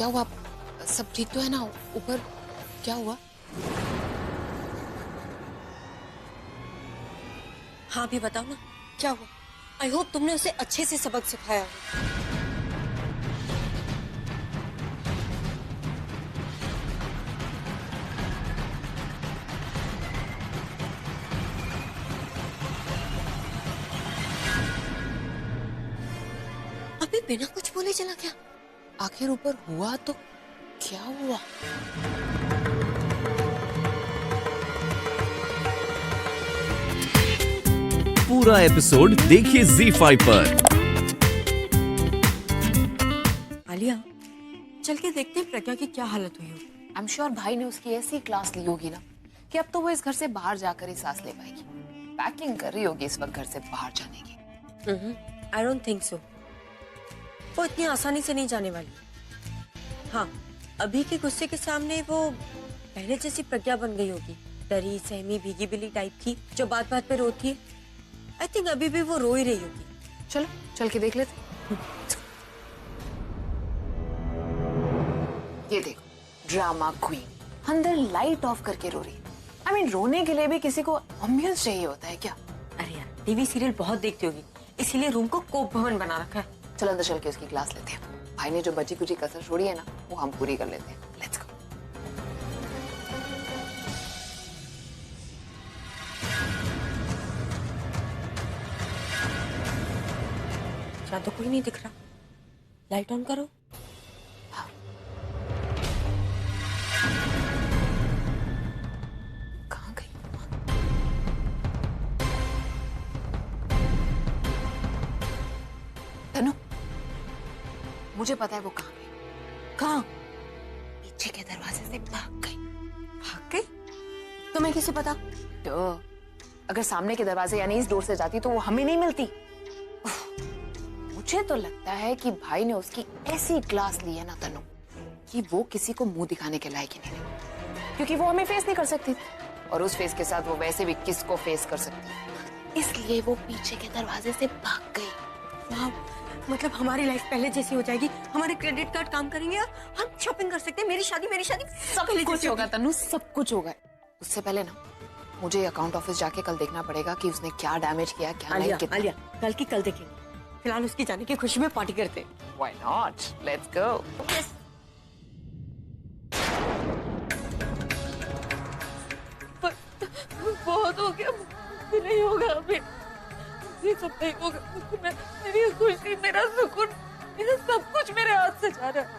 क्या हुआ? सब ठीक तो है ना? ऊपर क्या हुआ? हाँ भी बताओ ना, क्या हुआ? आई होप तुमने उसे अच्छे से सबक सिखाया हो। अभी बिना कुछ बोले चला गया। आखिर ऊपर हुआ तो क्या हुआ? पूरा एपिसोड देखिए ZEE5 पर। आलिया, चल के देखते हैं प्रज्ञा की क्या हालत हुई होगी। आई एम श्योर भाई ने उसकी ऐसी क्लास ली होगी ना कि अब तो वो इस घर से बाहर जाकर ही सांस ले पाएगी। पैकिंग कर रही होगी इस वक्त घर से बाहर जाने की। I don't think so. वो इतनी आसानी से नहीं जाने वाली। हाँ, अभी के गुस्से के सामने वो पहले जैसी प्रज्ञा बन गई होगी, डरी सहमी भीगी बिल्ली टाइप की जो बात बात पे रोती है। आई थिंक अभी भी वो रो ही रही होगी। चलो चल के देख लेते। ये देखो, ड्रामा क्वीन अंदर लाइट ऑफ करके रो रही। आई मीन रोने के लिए भी किसी को एम्बियंस चाहिए होता है क्या? अरे यार, टीवी सीरियल बहुत देखती होगी, इसीलिए रूम को कोप भवन बना रखा है। चलो अंदर चल के उसकी क्लास लेते हैं। भाई ने जो बची कुची कसर छोड़ी है ना, वो हम पूरी कर लेते हैं। Let's go. यहाँ तो कोई नहीं दिख रहा। लाइट ऑन करो। हाँ। कहाँ गई? तनु, मुझे पता है वो कहाँ गई। कहाँ? पीछे के दरवाजे से भाग गई। भाग गई? तुम्हें कैसे पता? तो अगर सामने के दरवाजे यानी इस डोर से जाती तो वो हमें नहीं मिलती। मुझे तो लगता है कि भाई ने उसकी ऐसी क्लास ली है ना तनु कि वो किसी को मुंह दिखाने के लायक ही नहीं रही, क्योंकि वो हमें फेस नहीं कर सकती और उस फेस के साथ वो वैसे भी किसको फेस कर सकती, इसलिए वो पीछे के दरवाजे से भाग गई। वाह, मतलब हमारी लाइफ पहले जैसी हो जाएगी, हमारे क्रेडिट कार्ड काम करेंगे और हम शॉपिंग कर सकते हैं। मेरी शादी सब पहले कुछ जैसी होगा होगी। तनु, सब कुछ होगा। उससे पहले ना मुझे अकाउंट ऑफिस जाके कल देखना पड़ेगा कि उसने क्या डैमेज किया, क्या नहीं किया। आलिया, कल की कल देखेंगे। फिलहाल उसकी जाने की खुशी में पार्टी करते हैं। Why not? Let's go. बहुत हो गया, नहीं होगा अभी, ये सब नहीं होगा। मेरी खुशी, मेरा सुकून, मेरा सब कुछ मेरे हाथ से जा रहा है।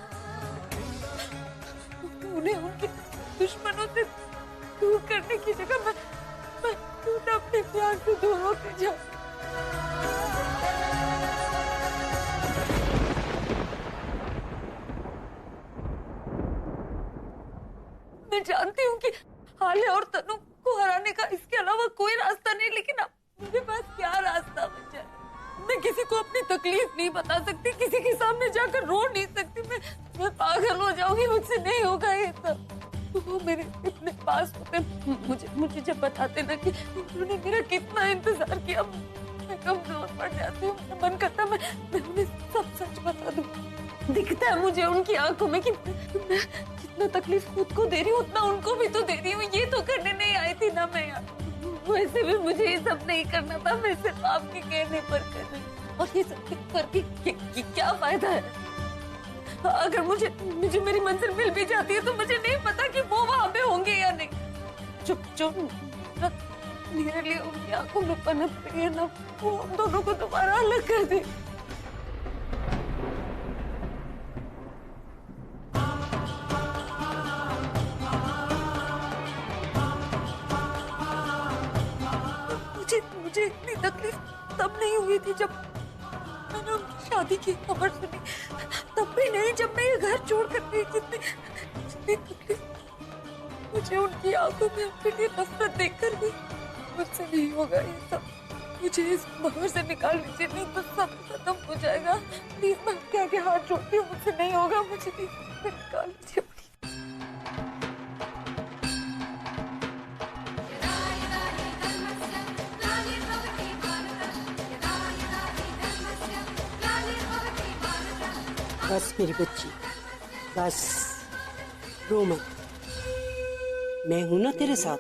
उन्हें उनके दुश्मनों से दूर करने की जगह मैं क्यों ना अपने प्यार से दूर होते जाऊं। मैं जानती हूँ कि आलिया और तनु को हराने का इसके अलावा कोई रास्ता नहीं, लेकिन अब मेरे पास क्या रास्ता बचा है? मैं किसी को अपनी तकलीफ नहीं बता सकती, किसी के सामने जाकर रो नहीं सकती। मैं पागल हो जाऊंगी, मुझसे नहीं होगा ये सब। वो मेरे इतने पास होते, मुझे जब बताते ना कि उन्होंने मेरा कितना इंतजार किया, मैं कमजोर पड़ जाती हूँ। मेरा मन करता मैं उन्हें सब सच बता दूं। दिखता है मुझे उनकी आंखों में कि मैं जितना तकलीफ खुद को दे रही हूँ उतना उनको भी तो दे रही हूँ। ये तो करने नहीं आई थी ना मैं यहाँ। वैसे भी मुझे ये सब नहीं करना था, मैं सिर्फ आपके कहने पर कर रही हूँ। और ये सब करके क्या फायदा है? अगर मुझे मेरी मंजिल मिल भी जाती है तो मुझे नहीं पता कि वो वहां पे होंगे या नहीं। जो मेरे लिए उनकी आंखों में पनप रही है ना, वो हम दोनों को दोबारा अलग कर दे। मुझे इतनी तकलीफ तब नहीं हुई थी जब मैंने उनकी शादी की खबर सुनी, तब भी नहीं जब मैं ये घर छोड़कर गई। जितनी तकलीफ मुझे उनकी आंखों में अपने लिए नफरत देखकर भी, मुझसे नहीं होगा ये सब। मुझे इस घर से निकाल लीजिए, नहीं तो सब खत्म हो जाएगा। प्लीज मैं आपके आगे हाथ जोड़ती हूँ, मुझसे नहीं होगा, मुझे निकाल लीजिए। बस मेरी बच्ची, बस रो मत, मैं हूं ना तेरे साथ।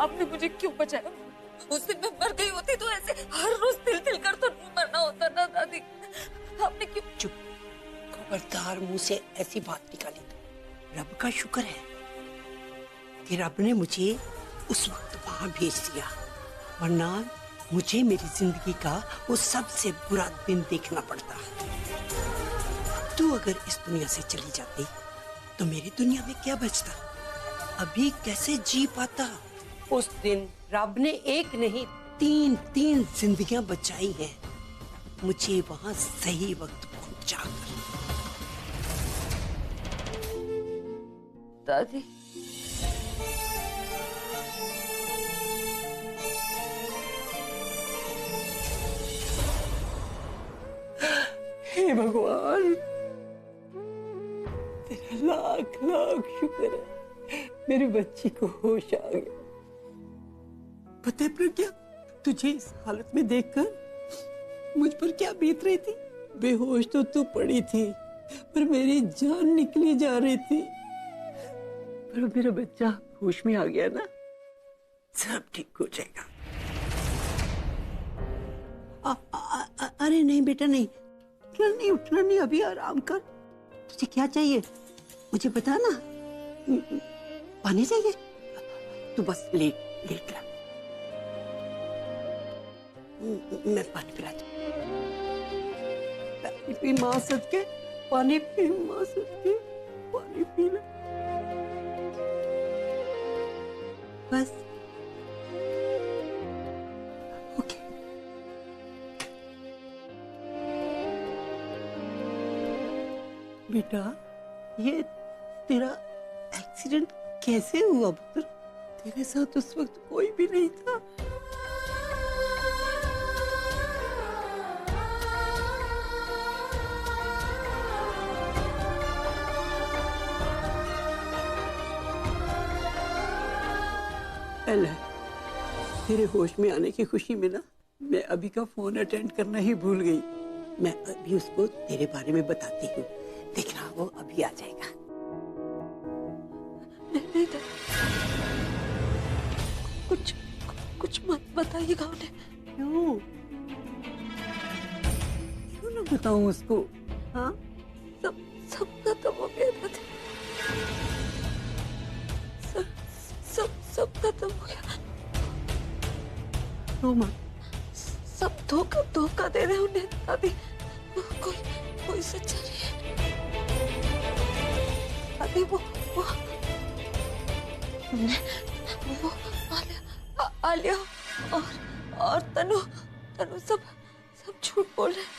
आपने मुझे क्यों बचाया? उस दिन मैं मर गई होती तो ऐसे हर रोज तिल तिल कर तो नहीं मरना होता ना दादी। आपने क्यों? चुप, खबरदार मुंह से ऐसी बात निकाली तो। रब का शुक्र है कि रब ने मुझे उस वक्त वहां भेज दिया, वरना मुझे मेरी जिंदगी का वो सबसे बुरा दिन देखना पड़ता। तू अगर इस दुनिया से चली जाती तो मेरी दुनिया में क्या बचता? अभी कैसे जी पाता? उस दिन रब ने एक नहीं तीन जिंदगियां बचाई हैं, मुझे वहां सही वक्त पहुंचाकर। दादी हे भगवान, तेरा लाख लाख शुक्र है, मेरी बच्ची को होश आ गया। पता है प्रज्ञा, तुझे इस हालत में देखकर मुझ पर क्या बीत रही थी? बेहोश तो तू पड़ी थी, पर मेरी जान निकली जा रही थी। पर मेरा बच्चा होश में आ गया ना, सब ठीक हो जाएगा। अरे नहीं बेटा, नहीं उठना नहीं, अभी आराम कर। तुझे क्या चाहिए मुझे बता ना। पानी चाहिए? तू बस लेट रहा, मैं पानी पिलाती। पानी पी मां सदके, पानी पी मां सदके, पानी पी ले बस। ओके। बेटा, ये तेरा एक्सीडेंट कैसे हुआ पुत्र? तेरे साथ उस वक्त कोई भी नहीं था। तेरे होश में आने की खुशी में ना मैं अभी का फोन अटेंड करना ही भूल गई। मैं अभी उसको तेरे बारे में बताती हूँ, देखना वो अभी आ जाएगा। नहीं, कुछ मत बताइएगा उन्हें। क्यों ना बताऊं उसको? हाँ, सब खत्म हो गया था। सब खत्म हो गया। सब धोखा दे रहे उन्हें दादी। कोई सच्चा नहीं है दादी। वो आलिया और तनु सब झूठ बोल रहे हैं।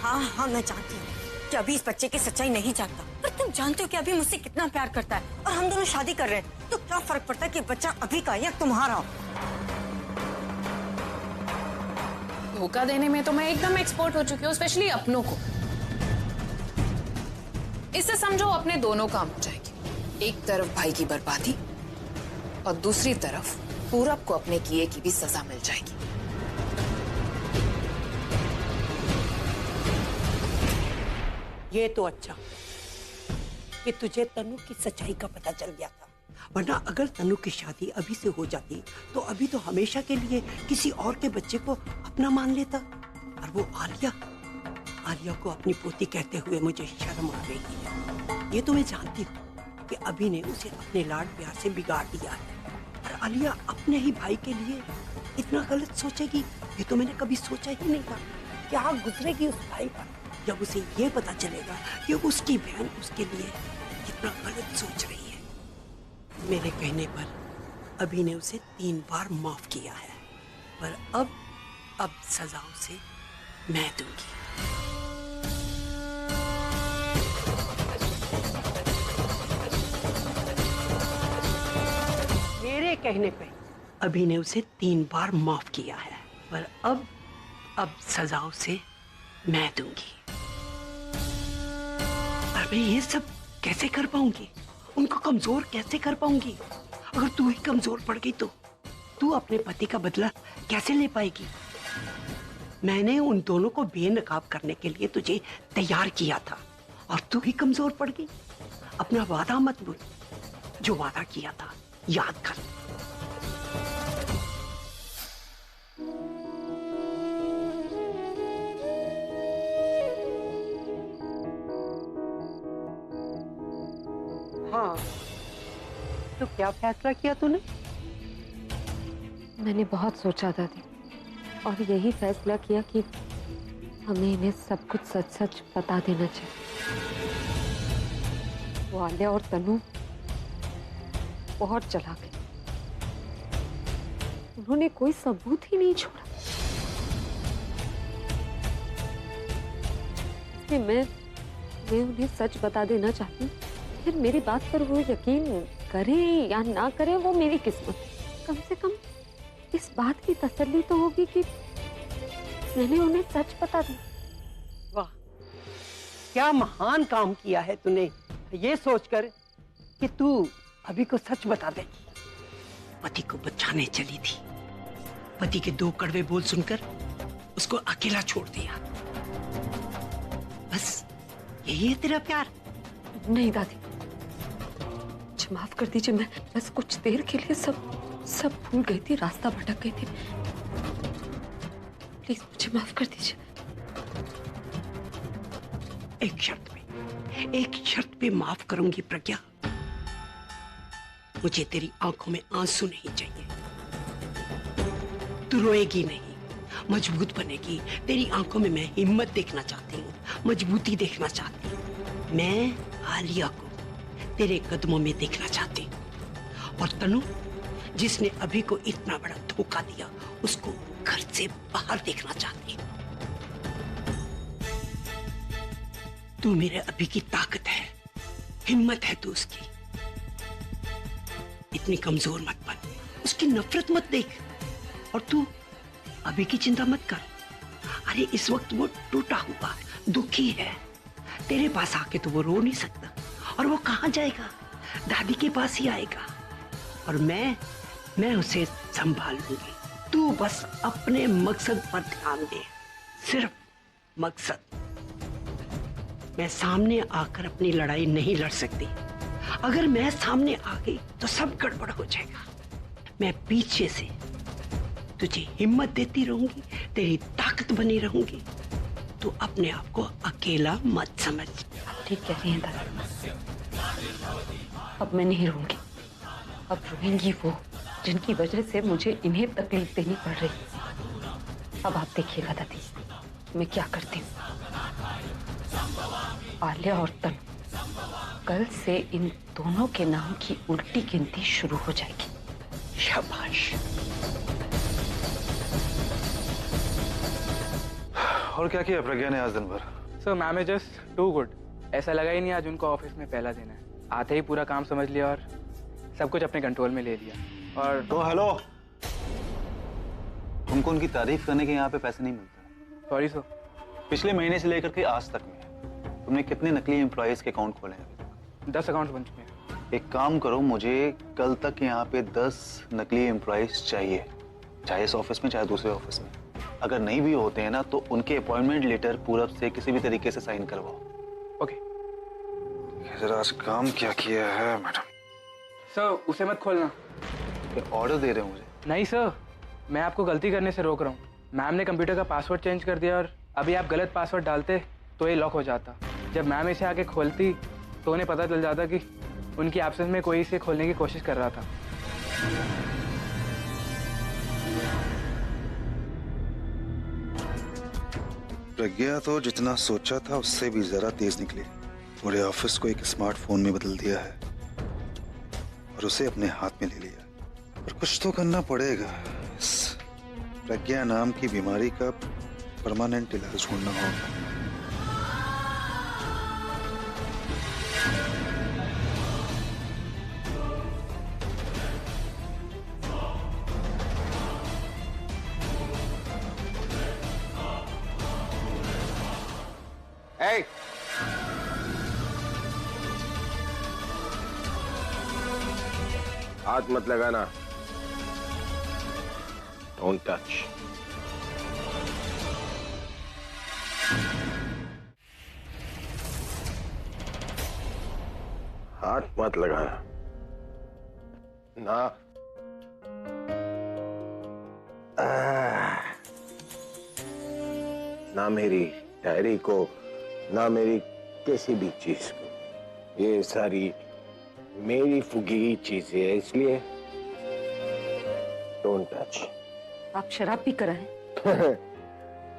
हाँ, मैं जानती हूँ कि अभी इस बच्चे की सच्चाई नहीं जानता, पर तुम जानते हो कि अभी मुझसे कितना प्यार करता है और हम दोनों शादी कर रहे हैं, तो क्या फर्क पड़ता है कि बच्चा अभी का या तुम्हारा हो? धोखा देने में तो मैं एकदम एक्सपर्ट हो चुकी हूँ, स्पेशली अपनों को। इससे समझो अपने दोनों काम हो जाएगी। एक तरफ भाई की बर्बादी और दूसरी तरफ पूरब को अपने किए की भी सजा मिल जाएगी। ये तो अच्छा कि तुझे तनु की सच्चाई का पता चल गया था, वरना अगर तनु की शादी अभी से हो जाती तो अभी तो हमेशा के लिए किसी और के बच्चे को अपना मान लेता। और वो आलिया को अपनी पोती कहते हुए मुझे शर्म आ रही है। ये तो मैं जानती हूँ कि अभी ने उसे अपने लाड प्यार से बिगाड़ दिया है, और आलिया अपने ही भाई के लिए इतना गलत सोचेगी, ये तो मैंने कभी सोचा ही नहीं था। क्या गुजरेगी उस भाई पर जब उसे ये पता चलेगा कि उसकी बहन उसके लिए कितना गलत सोच रही है। मेरे कहने पर अभी ने उसे 3 बार माफ किया है, पर अब सजाओं से मैं दूंगी। मेरे कहने पे अभी ने उसे 3 बार माफ किया है, पर अब सजाओं से मैं दूंगी। और मैं ये सब कैसे कर पाऊंगी? उनको कमजोर कैसे कर पाऊंगी? अगर तू ही कमजोर पड़ गई तो तू अपने पति का बदला कैसे ले पाएगी? मैंने उन दोनों को बेनकाब करने के लिए तुझे तैयार किया था और तू ही कमजोर पड़ गई। अपना वादा मत भूल, जो वादा किया था याद कर। हाँ, तो क्या फैसला किया तूने? मैंने बहुत सोचा दादी, और यही फैसला किया कि हमें इन्हें सब कुछ सच सच बता देना चाहिए। वो आलिया और तनु बहुत चालाक है, उन्होंने कोई सबूत ही नहीं छोड़ा। इसलिए मैं उन्हें सच बता देना चाहती हूँ। फिर मेरी बात पर वो यकीन करें या ना करें वो मेरी किस्मत। कम से कम इस बात की तसल्ली तो होगी कि मैंने उन्हें सच बता दिया। वाह, क्या महान काम किया है तूने, ये सोचकर कि तू अभी को सच बता देगी। पति को बचाने चली थी, पति के 2 कड़वे बोल सुनकर उसको अकेला छोड़ दिया। बस यही है तेरा प्यार? नहीं दादी, मुझे माफ कर दीजिए। मैं बस कुछ देर के लिए सब भूल गई थी, रास्ता भटक गई थी। प्लीज मुझे माफ कर दीजिए। एक शर्त पे माफ करूंगी प्रज्ञा। मुझे तेरी आंखों में आंसू नहीं चाहिए। तू रोएगी नहीं, मजबूत बनेगी। तेरी आंखों में मैं हिम्मत देखना चाहती हूँ, मजबूती देखना चाहती हूँ। मैं आलिया को तेरे कदमों में देखना चाहती हूँ। और तनु, जिसने अभी को इतना बड़ा धोखा दिया, उसको घर से बाहर देखना चाहती हूँ। तू मेरे अभी की ताकत है, हिम्मत है तू उसकी। इतनी कमजोर मत बन, उसकी नफरत मत देख। और तू अभी की चिंता मत कर। अरे इस वक्त वो टूटा हुआ दुखी है, तेरे पास आके तो वो रो नहीं सकता। और वो कहाँ जाएगा? दादी के पास ही आएगा। और मैं उसे संभाल लूंगी। तू बस अपने मकसद पर ध्यान दे, सिर्फ मकसद। मैं सामने आकर अपनी लड़ाई नहीं लड़ सकती। अगर मैं सामने आ गई तो सब गड़बड़ हो जाएगा। मैं पीछे से तुझे हिम्मत देती रहूंगी, तेरी ताकत बनी रहूंगी। तू अपने आप को अकेला मत समझ। ठीक कह रही हैं दादी, अब मैं नहीं रोऊंगी। अब रोएंगी वो जिनकी वजह से मुझे इन्हें तकलीफ देनी पड़ रही। अब आप देखिएगा दादी, मैं क्या करती हूँ। आलिया और तनु, कल से इन दोनों के नाम की उल्टी गिनती शुरू हो जाएगी। शाबाश। और क्या किया प्रज्ञा ने आज दिन भर? Sir ma'am is just too good. ऐसा लगा ही नहीं आज उनको ऑफिस में पहला दिन है। आते ही पूरा काम समझ लिया और सब कुछ अपने कंट्रोल में ले लिया। और तो हेलो, तुमको उनकी तारीफ करने के यहाँ पे पैसे नहीं मिलते। Sorry sir. पिछले महीने से लेकर के आज तक में तुमने कितने नकली एम्प्लॉयज के अकाउंट खोले हैं अभी तक? 10 अकाउंट्स बन चुके हैं। एक काम करो, मुझे कल तक यहाँ पे 10 नकली एम्प्लॉयज चाहिए, चाहे इस ऑफिस में चाहे दूसरे ऑफिस में। अगर नहीं भी होते हैं ना तो उनके अपॉइंटमेंट लेटर पूरब से किसी भी तरीके से साइन करवाओ। ओके जरा आज काम क्या किया है मैडम? सर उसे मत खोलना। ऑर्डर दे रहे हो मुझे? नहीं सर, मैं आपको गलती करने से रोक रहा हूँ। मैम ने कंप्यूटर का पासवर्ड चेंज कर दिया और अभी आप गलत पासवर्ड डालते तो ये लॉक हो जाता। जब मैम इसे आके खोलती तो उन्हें पता चल जाता कि उनकी एब्सेंस में कोई इसे खोलने की कोशिश कर रहा था। प्रज्ञा तो जितना सोचा था उससे भी जरा तेज निकली। पूरे ऑफिस को एक स्मार्टफोन में बदल दिया है और उसे अपने हाथ में ले लिया। पर कुछ तो करना पड़ेगा। इस प्रज्ञा नाम की बीमारी का परमानेंट इलाज ढूंढना होगा। Hey! हाथ मत लगाना। Don't touch. हाथ मत लगाना ना। ना मेरी डायरी को, ना मेरी किसी भी चीज को। ये सारी मेरी फुगी चीजें है, इसलिए डोंट टच। आप शराब पी कर आए?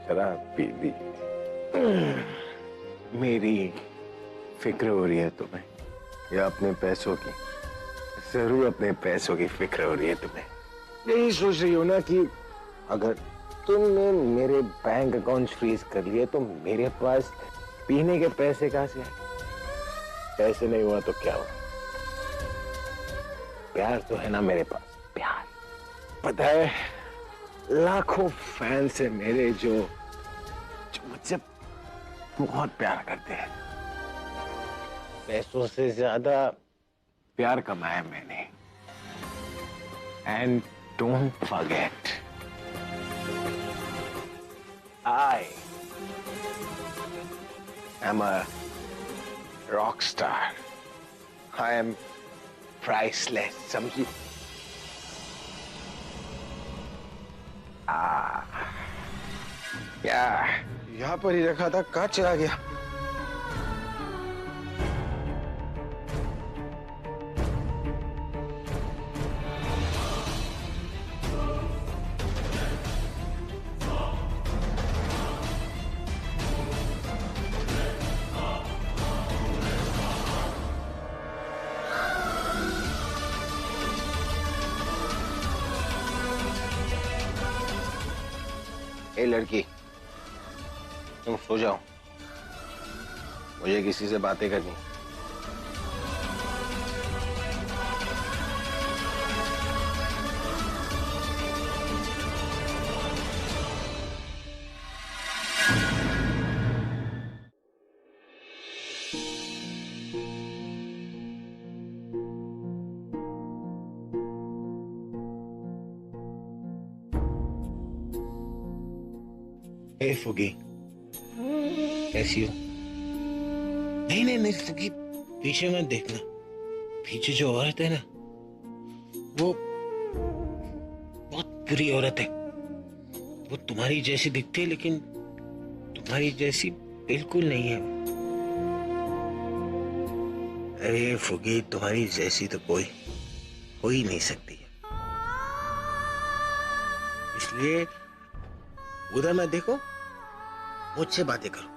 शराब पी ली। मेरी फिक्र हो रही है तुम्हें, या अपने पैसों की? जरूर अपने पैसों की फिक्र हो रही है तुम्हें। यही सोच रही हो ना कि अगर तुमने मेरे बैंक अकाउंट फ्रीज कर लिए तो मेरे पास पीने के पैसे कहां से आए? ऐसे नहीं हुआ तो क्या हुआ? प्यार तो है ना मेरे पास, प्यार। पता है, लाखों फैंस है मेरे जो मुझसे बहुत प्यार करते हैं। पैसों से ज्यादा प्यार कमाया मैंने। And don't forget, I am a rock star. I am priceless. समझी? क्या यहाँ पर ही रखा था, कहाँ चला गया? ए लड़की, तुम सो जाओ, मुझे किसी से बातें करनी। ए फुगी, कैसी हो? नहीं नहीं मेरी फुगी, पीछे मत देखना। पीछे जो औरत है ना, वो बहुत बुरी औरत है। वो तुम्हारी जैसी दिखती है, लेकिन तुम्हारी जैसी बिल्कुल नहीं है। अरे फुगी, तुम्हारी जैसी तो कोई हो ही नहीं सकती है। इसलिए उधर मत देखो, मुझसे बातें करो।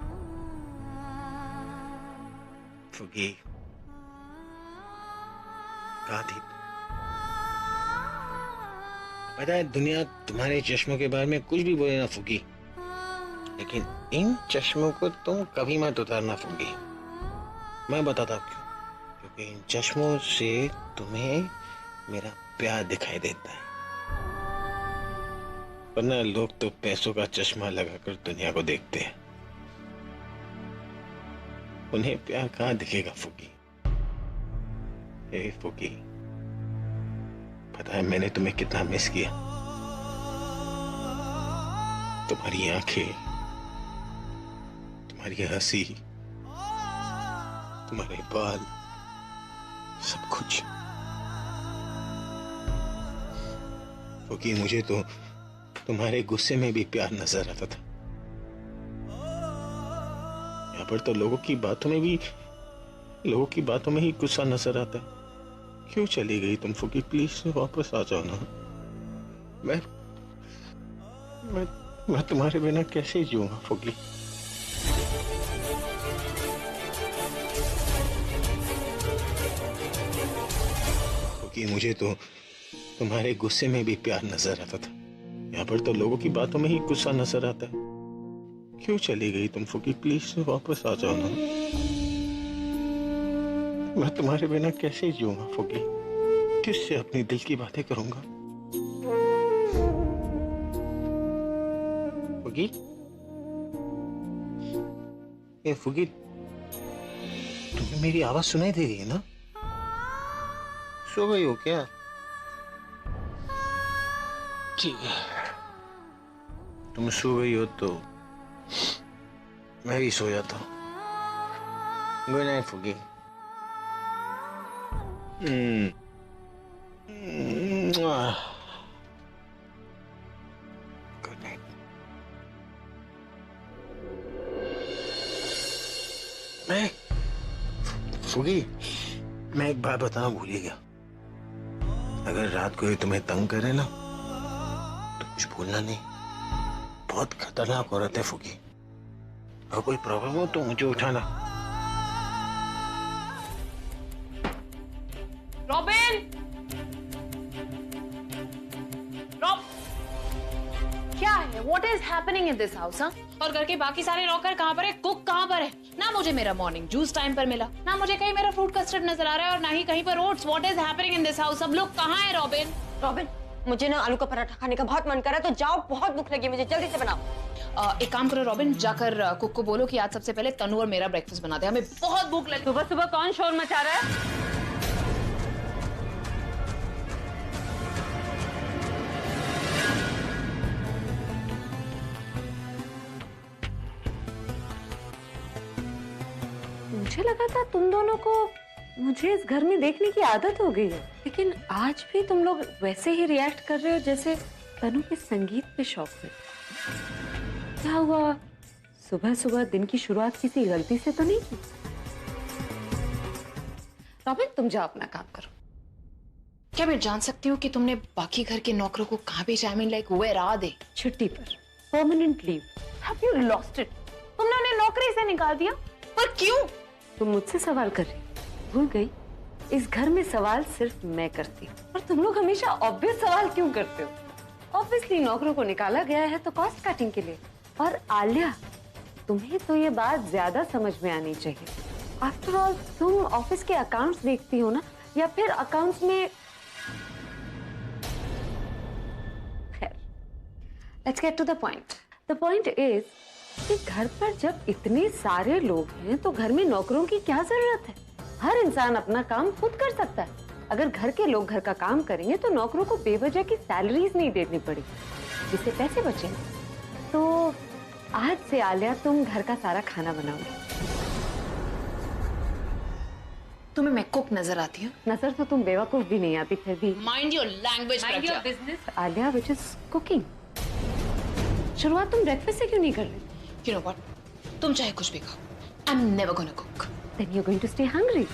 फुगी, कहाँ थी? पता है, दुनिया तुम्हारे चश्मों के बारे में कुछ भी बोले ना फुगी, लेकिन इन चश्मों को तुम कभी मत उतारना फुगी। मैं बताता हूँ क्यों। क्योंकि इन चश्मों से तुम्हें मेरा प्यार दिखाई देता है, वरना लोग तो पैसों का चश्मा लगाकर दुनिया को देखते हैं। उन्हें प्यार कहाँ दिखेगा फुगी? हे फुगी, पता है मैंने तुम्हें कितना मिस किया। तुम्हारी आंखें, तुम्हारी हंसी, तुम्हारे बाल, सब कुछ। फुगी, मुझे तो तुम्हारे गुस्से में भी प्यार नजर आता था। यहाँ पर तो लोगों की बातों में ही गुस्सा नजर आता है। क्यों चली गई तुम फुगी? प्लीज वापस आ जाओ ना। मैं तुम्हारे बिना कैसे जीऊंगा फुगी? फुगी, मुझे तो तुम्हारे गुस्से में भी प्यार नजर आता था। यहाँ पर तो लोगों की बातों में ही गुस्सा नजर आता है। क्यों चली गई तुम फुगी? प्लीज वापस आ जाओ ना। मैं तुम्हारे बिना कैसे जीऊंगा फुगी? किससे अपनी दिल की बातें करूंगा? फुगी, ए फुगी, तुम्हें मेरी आवाज सुनाई दे रही है ना? सो गई हो क्या? ठीक है, तुम सो गई हो तो मैं भी सो जाता हूँ। Good night Fugi. Good night. मैं फुगी, मैं एक बात बताना भूल ही गया। अगर रात को ये तुम्हें तंग करे ना तो कुछ भूलना नहीं। बहुत खतरनाक औरत है फुगी। अगर कोई प्रॉब्लम हो तो मुझे उठाना। रॉबिन! क्या है? What is happening in this house? और घर के बाकी सारे नौकर कहाँ पर है? कुक कहाँ पर है? ना मुझे मेरा मॉर्निंग जूस टाइम पर मिला, ना मुझे कहीं मेरा फ्रूट कस्टर्ड नजर आ रहा है, और ना ही कहीं पर oats. What is happening in this house? सब लोग कहाँ हैं रॉबिन? रॉबिन, मुझे ना आलू का पराठा खाने का बहुत मन कर रहा है, तो जाओ, बहुत भूख लगी मुझे, जल्दी से बनाओ। एक काम करो रॉबिन, जाकर कुक को बोलो कि आज सबसे पहले तनु और मेरा ब्रेकफास्ट बना दे, हमें बहुत भूख लगी। सुबह सुबह कौन शोर मचा रहा है? मुझे लगा था तुम दोनों को मुझे इस घर में देखने की आदत हो गई है, लेकिन आज भी तुम लोग वैसे ही रिएक्ट कर रहे हो जैसे तनु के संगीत पे शौक है। क्या हुआ? सुबह सुबह दिन की शुरुआत किसी गलती से तो नहीं की? रॉबिन, तुम जाओ अपना काम करो। क्या मैं जान सकती हूँ कि तुमने बाकी घर के नौकरों को कहाँ भेजा? I mean, like, where are they? छुट्टी पर, permanent leave. Have you lost it? तुमने उन्हें नौकरी से निकाल दिया, पर क्यों? तुम मुझसे सवाल कर रही, भूल गई? इस घर में सवाल सिर्फ मैं करती हूँ, और तुम लोग हमेशा ऑब्वियस सवाल क्यों करते हो? ऑब्वियसली नौकरों को निकाला गया है तो कॉस्ट कटिंग के लिए। और आलिया, तुम्हें तो ये बात ज्यादा समझ में आनी चाहिए। आफ्टर ऑल तुम ऑफिस के अकाउंट्स देखती हो ना, या फिर अकाउंट्स में। खैर, let's get to the point. The point is कि घर पर जब इतने सारे लोग हैं तो घर में नौकरों की क्या जरूरत है? हर इंसान अपना काम खुद कर सकता है। अगर घर के लोग घर का काम करेंगे तो नौकरों को बेवजह की सैलरीज नहीं देनी पड़ेगी, जिससे पैसे बचेंगे। तो आज से आलिया तुम घर का सारा खाना बनाओगे। तुम्हें मैं कुक नजर आती हूँ? नजर तो तुम बेवकूफ भी नहीं आती, फिर भी mind your language, mind your business Alia, which is cooking. शुरुआत तुम ब्रेकफास्ट से क्यों नहीं कर रही? You know what? तुम चाहे कुछ भी खाओ, I'm never gonna cook. Then you're going to stay hungry.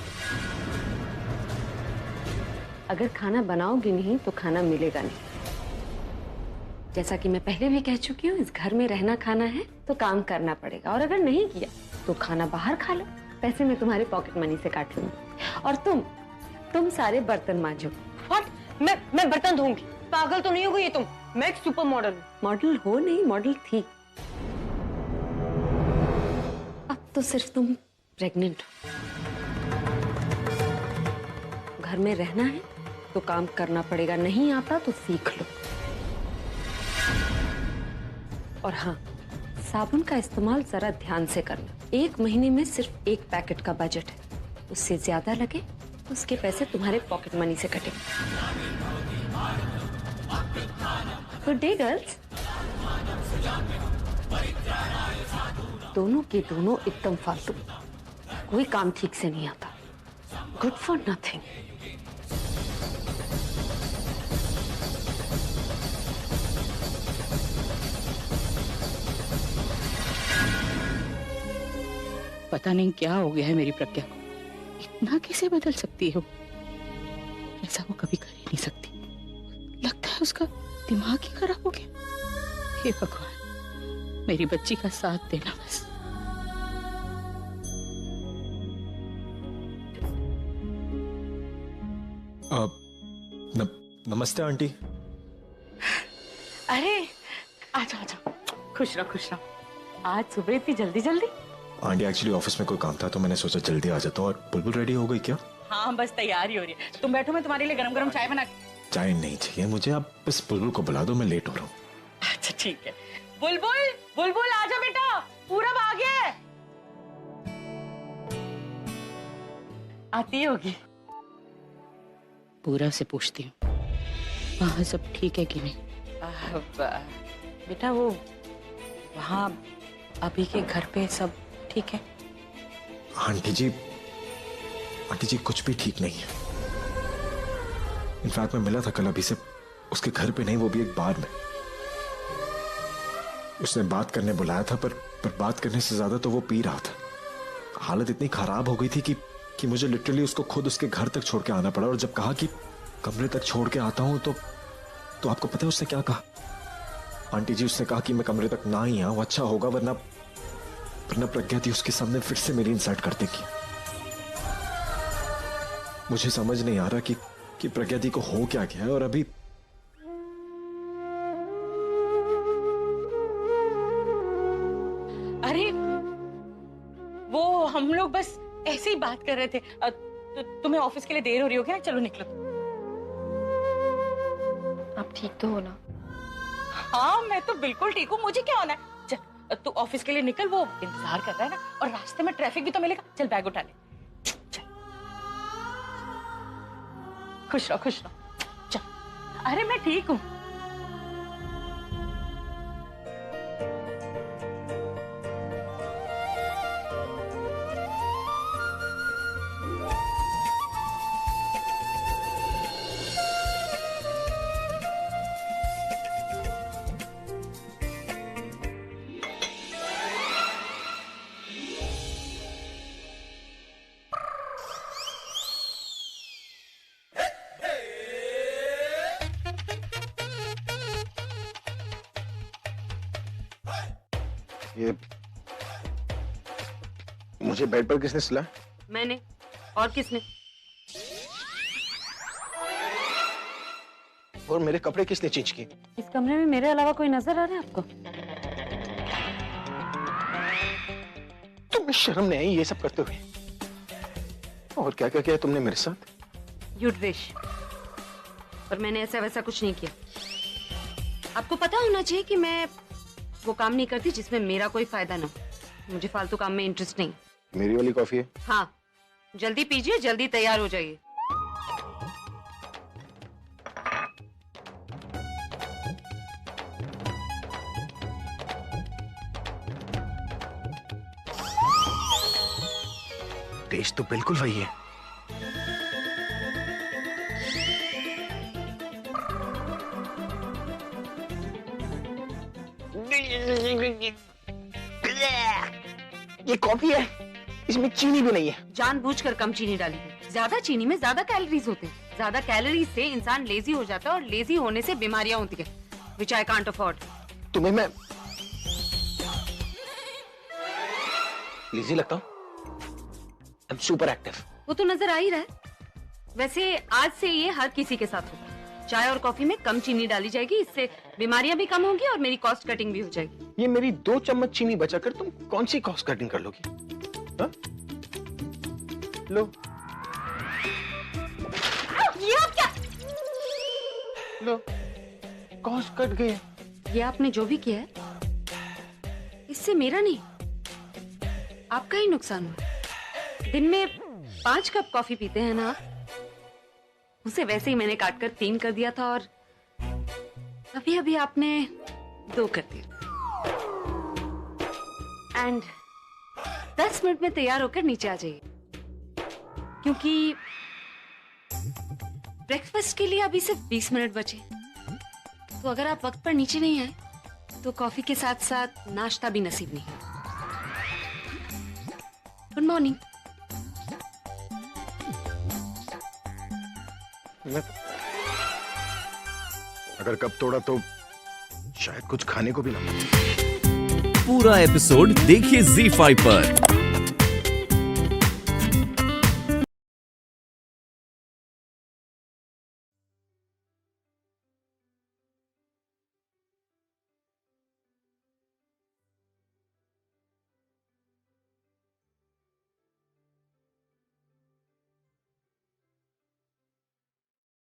अगर खाना बनाओगी नहीं तो खाना मिलेगा नहीं। जैसा कि मैं पहले भी कह चुकी हूँ, इस घर में रहना खाना है तो काम करना पड़ेगा, और अगर नहीं किया तो खाना बाहर खा लो, पैसे मैं तुम्हारे पॉकेट मनी से काट लूंगी। और तुम सारे बर्तन मांजो। व्हाट? मैं बर्तन धोऊंगी? पागल तो नहीं हो गई तुम? मैं एक सुपर मॉडल हूँ। मॉडल हो नहीं, मॉडल थी। अब तो सिर्फ तुम प्रेग्नेंट हो। घर में रहना है तो काम करना पड़ेगा, नहीं आता तो सीख लो। और हाँ, साबुन का इस्तेमाल जरा ध्यान से करना। 1 महीने में सिर्फ 1 पैकेट का बजट है, उससे ज्यादा लगे तो उसके पैसे तुम्हारे पॉकेट मनी से कटेंगे। Good day girls. दोनों के दोनों एकदम फालतू, कोई काम ठीक से नहीं आता। Good for nothing. पता नहीं क्या हो गया है मेरी प्रज्ञा को, इतना कैसे बदल सकती हो? ऐसा वो कभी कर ही नहीं सकती। लगता है उसका दिमाग ही खराब हो गया। हे भगवान, मेरी बच्ची का साथ देना बस। नमस्ते आंटी। अरे आ जाओ आ जाओ, खुश रहो खुश रहो। आज सुबह इतनी जल्दी जल्दी? आंटी एक्चुअली ऑफिस में कोई काम था तो मैंने सोचा जल्दी आ जाता हूँ। और बुलबुल रेडी हो गई क्या? हाँ बस तैयारी हो रही है, तुम बैठो, मैं तुम्हारे लिए गरम गरम चाय बना। चाय नहीं चाहिए मुझे, आप बस बुलबुल को बुला दो, मैं लेट हो रहा हूँ। अच्छा ठीक है। बुलबुल बुलबुल आजा बेटा, पूरब आ गया है। आती होगी। पूरब से पूछती हूँ वहाँ सब ठीक है कि नहीं। बेटा वो वहाँ अभी के घर पे सब ठीक है? आंटी जी कुछ भी ठीक नहीं है। इनफैक्ट मैं मिला था कल अभी से उसके घर पे नहीं, वो भी एक बार में। उसने बात करने बुलाया था पर बात करने से ज्यादा तो वो पी रहा था। हालत इतनी खराब हो गई थी कि मुझे लिटरली उसको खुद उसके घर तक छोड़ के आना पड़ा। और जब कहा कि कमरे तक छोड़ के आता हूं तो आपको पता है उसने क्या कहा? आंटी जी, उसने कहा कि मैं कमरे तक ना ही आऊं अच्छा होगा, वरना प्रज्ञा दी उसके सामने फिर से मेरी इंसल्ट कर देगी। मुझे समझ नहीं आ रहा कि प्रज्ञा दी को हो क्या गया है। और अभी अरे वो हम लोग बस ऐसे ही बात कर रहे थे। तुम्हें ऑफिस के लिए देर हो रही होगी ना, चलो निकलो। आप ठीक तो हो ना? हाँ मैं तो बिल्कुल ठीक हूँ, मुझे क्या होना है। चल तू ऑफिस के लिए निकल, वो इंतजार कर रहा है ना, और रास्ते में ट्रैफिक भी तो मिलेगा। चल बैग उठा ले, चल। खुश रहो चल। अरे मैं ठीक हूँ। ये मुझे बेड पर किसने सुलाया? मैंने। और किसने? और मेरे कपड़े किसने चेंज किए? इस कमरे में मेरे अलावा कोई नजर आ रहा है आपको? तुम्हें शर्म नहीं आई ये सब करते हुए? और क्या क्या किया तुमने मेरे साथ? You'd wish। पर मैंने ऐसा वैसा कुछ नहीं किया। आपको पता होना चाहिए कि मैं वो काम नहीं करती जिसमें मेरा कोई फायदा ना हो। मुझे फालतू काम में इंटरेस्ट नहीं। मेरी वाली कॉफी है? हाँ, जल्दी पीजिए, जल्दी तैयार हो जाइए। टेस्ट तो बिल्कुल वही है। ये कॉफी है, इसमें चीनी भी नहीं है। जानबूझकर कम चीनी डाली है। ज्यादा चीनी में ज्यादा कैलोरीज होते हैं। ज्यादा कैलोरीज से इंसान लेजी हो जाता है और लेजी होने से बीमारियां होती है, which I can't afford। तुम्हें मैं लेजी लगता हूँ? I'm super active। वो तो नजर आ ही रहा है। वैसे आज से ये हर किसी के साथ होगा। चाय और कॉफी में कम चीनी डाली जाएगी, इससे बीमारियां भी कम होंगी और मेरी कॉस्ट कटिंग भी हो जाएगी। ये मेरी 2 चम्मच चीनी बचाकर तुम कौन सी कॉस्ट कटिंग कर लोगी? हाँ? लो। ये आप क्या? लो, कॉस्ट कट गई। ये आपने जो भी किया है, इससे मेरा नहीं, आपका ही नुकसान हुआ। दिन में 5 कप कॉफी पीते हैं ना, उसे वैसे ही मैंने काटकर 3 कर दिया था और अभी अभी आपने 2 कर दिया। एंड 10 मिनट में तैयार होकर नीचे आ जाइए, क्योंकि ब्रेकफास्ट के लिए अभी सिर्फ 20 मिनट बचे। तो अगर आप वक्त पर नीचे नहीं आए तो कॉफी के साथ साथ नाश्ता भी नसीब नहीं। Good morning. अगर कब तोड़ा तो शायद कुछ खाने को भी ना। पूरा एपिसोड देखिए ZEE5 पर।